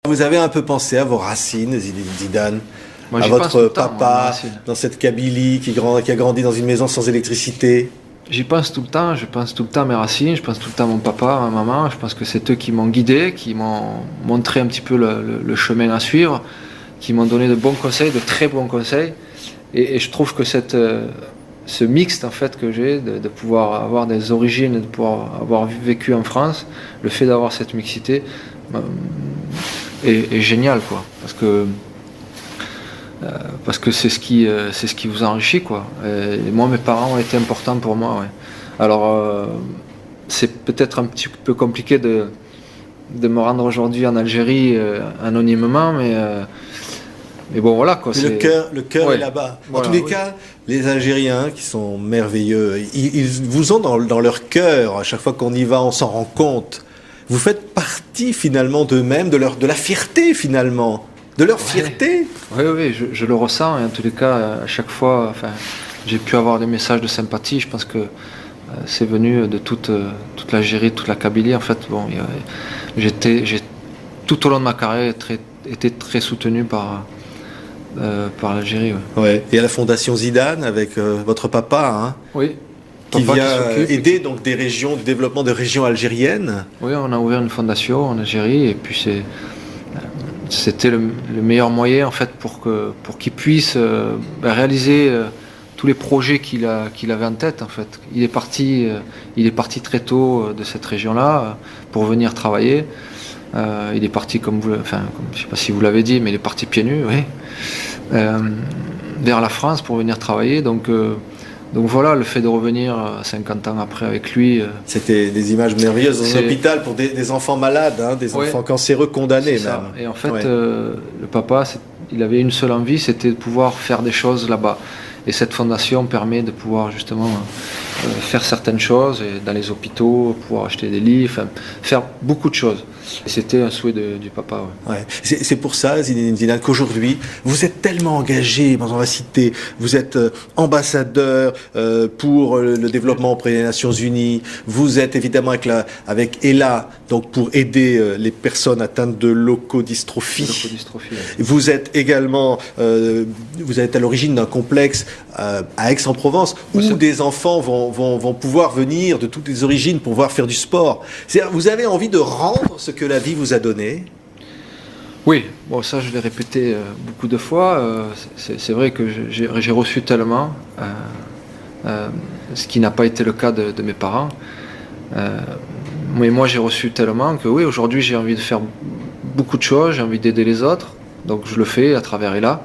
Vous avez un peu pensé à vos racines, Zinedine Zidane, Moi, à j'y pense tout votre le temps, moi, papa, Racine. dans cette Kabylie qui a grandi dans une maison sans électricité. J'y pense tout le temps, je pense tout le temps à mes racines, je pense tout le temps à mon papa, à ma maman. Je pense que c'est eux qui m'ont guidé, qui m'ont montré un petit peu le chemin à suivre, qui m'ont donné de bons conseils, de très bons conseils. Et je trouve que ce mixte en fait que j'ai, de pouvoir avoir des origines, de pouvoir avoir vécu en France, le fait d'avoir cette mixité est génial, quoi. Parce que c'est ce qui vous enrichit, quoi. Et moi, mes parents ont été importants pour moi, ouais. Alors, c'est peut-être un petit peu compliqué de me rendre aujourd'hui en Algérie anonymement, mais bon, voilà, quoi. Mais le cœur Ouais. est là-bas. En Voilà, tous les oui. cas, les Algériens qui sont merveilleux, ils vous ont dans leur cœur. À chaque fois qu'on y va, on s'en rend compte. Vous faites partie finalement d'eux-mêmes, de la fierté finalement, de leur fierté. Oui, je le ressens, et en tous les cas, à chaque fois, enfin, j'ai pu avoir des messages de sympathie. Je pense que c'est venu de toute l'Algérie, toute la Kabylie. En fait, bon, j'ai tout au long de ma carrière été très soutenu par l'Algérie. Ouais. Ouais. Et à la Fondation Zidane avec votre papa, hein, Oui. qui Papa vient s'occupe. aider donc du développement de régions algériennes. Oui, on a ouvert une fondation en Algérie, et puis c'était le meilleur moyen en fait pour qu'il puisse réaliser tous les projets qu'il avait en tête, en fait. Il est parti très tôt de cette région-là pour venir travailler. Il est parti comme je sais pas si vous l'avez dit, mais il est parti pieds nus, oui, vers la France pour venir travailler. Donc voilà, le fait de revenir 50 ans après avec lui. C'était des images merveilleuses dans un C'est- hôpital pour des enfants malades, hein, des Ouais. enfants cancéreux condamnés C'est ça. même. Et en fait, Ouais. le papa, il avait une seule envie, c'était de pouvoir faire des choses là-bas. Et cette fondation permet de pouvoir justement faire certaines choses, et dans les hôpitaux, pouvoir acheter des lits, enfin, faire beaucoup de choses. Et c'était un souhait du papa. Ouais. Ouais. C'est pour ça, Zinedine Zidane, qu'aujourd'hui, vous êtes tellement engagé, on va citer, vous êtes ambassadeur pour le développement auprès des Nations Unies, vous êtes évidemment avec ELA, donc pour aider les personnes atteintes de leucodystrophie. Leucodystrophie, ouais. Vous êtes également, vous êtes à l'origine d'un complexe à Aix-en-Provence où des enfants vont pouvoir venir de toutes les origines pour pouvoir faire du sport. Vous avez envie de rendre ce que la vie vous a donné? Oui, bon, ça je l'ai répété beaucoup de fois. C'est vrai que j'ai reçu tellement, ce qui n'a pas été le cas de mes parents. Mais moi j'ai reçu tellement que oui, aujourd'hui j'ai envie de faire beaucoup de choses, j'ai envie d'aider les autres. Donc je le fais à travers ELA.